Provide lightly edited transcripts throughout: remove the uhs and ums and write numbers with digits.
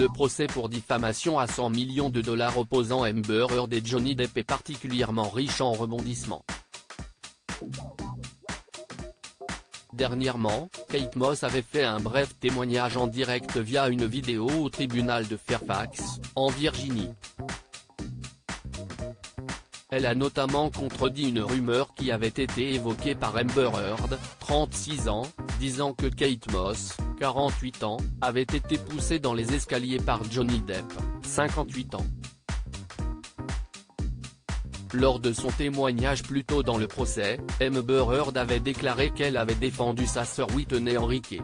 Le procès pour diffamation à 100 millions de dollars opposant Amber Heard et Johnny Depp est particulièrement riche en rebondissements. Dernièrement, Kate Moss avait fait un bref témoignage en direct via une vidéo au tribunal de Fairfax, en Virginie. Elle a notamment contredit une rumeur qui avait été évoquée par Amber Heard, 36 ans, disant que Kate Moss, 48 ans, avait été poussée dans les escaliers par Johnny Depp, 58 ans. Lors de son témoignage plus tôt dans le procès, Amber Heard avait déclaré qu'elle avait défendu sa sœur Whitney Enrique.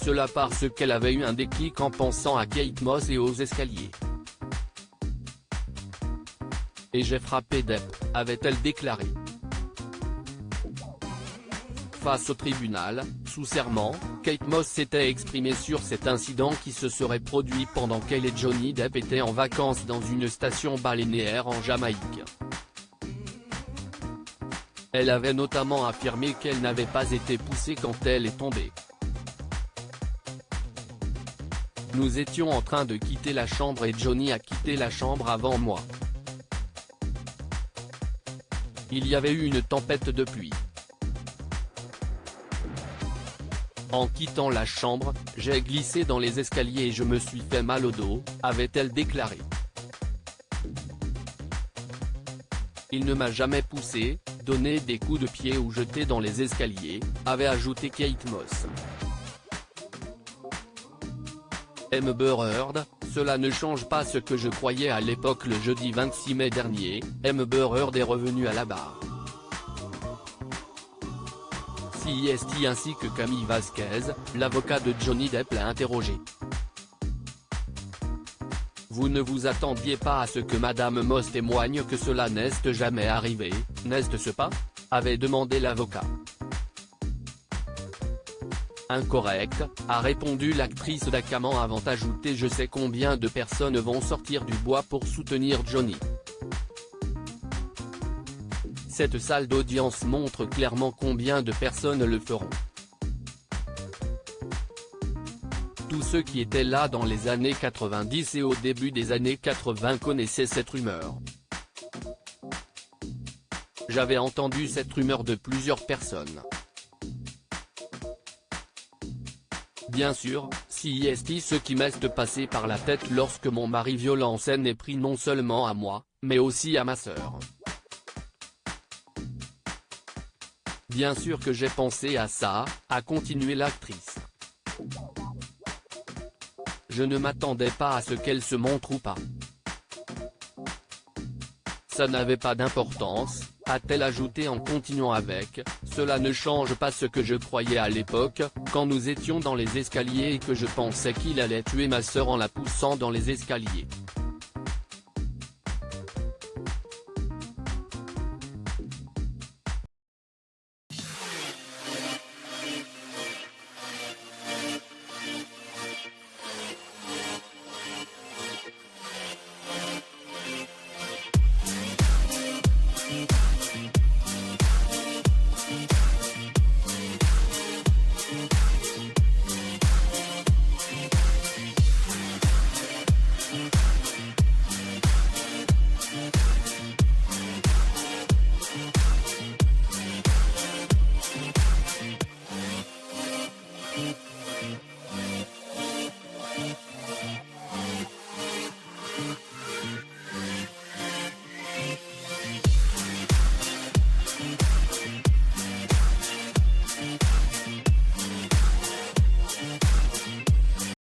Cela parce qu'elle avait eu un déclic en pensant à Kate Moss et aux escaliers. Et j'ai frappé Depp, avait-elle déclaré. Face au tribunal, sous serment, Kate Moss s'était exprimée sur cet incident qui se serait produit pendant qu'elle et Johnny Depp étaient en vacances dans une station balnéaire en Jamaïque. Elle avait notamment affirmé qu'elle n'avait pas été poussée quand elle est tombée. Nous étions en train de quitter la chambre et Johnny a quitté la chambre avant moi. Il y avait eu une tempête de pluie. En quittant la chambre, j'ai glissé dans les escaliers et je me suis fait mal au dos, avait-elle déclaré. Il ne m'a jamais poussé, donné des coups de pied ou jeté dans les escaliers, avait ajouté Kate Moss. Amber Heard, cela ne change pas ce que je croyais à l'époque. Le jeudi 26 mai dernier, Amber Heard est revenue à la barre. CIST ainsi que Camille Vasquez, l'avocat de Johnny Depp, l'a interrogé. Vous ne vous attendiez pas à ce que Madame Moss témoigne que cela n'est jamais arrivé, n'est-ce pas ? avait demandé l'avocat. Incorrect, a répondu l'actrice d'acamant avant d'ajouter je sais combien de personnes vont sortir du bois pour soutenir Johnny. Cette salle d'audience montre clairement combien de personnes le feront. Tous ceux qui étaient là dans les années 90 et au début des années 80 connaissaient cette rumeur. J'avais entendu cette rumeur de plusieurs personnes. Bien sûr, CIST ce qui m'est passé par la tête lorsque mon mari violent s'en est pris non seulement à moi, mais aussi à ma sœur. Bien sûr que j'ai pensé à ça, a continué l'actrice. Je ne m'attendais pas à ce qu'elle se montre ou pas. Ça n'avait pas d'importance, a-t-elle ajouté en continuant avec, cela ne change pas ce que je croyais à l'époque, quand nous étions dans les escaliers et que je pensais qu'il allait tuer ma sœur en la poussant dans les escaliers.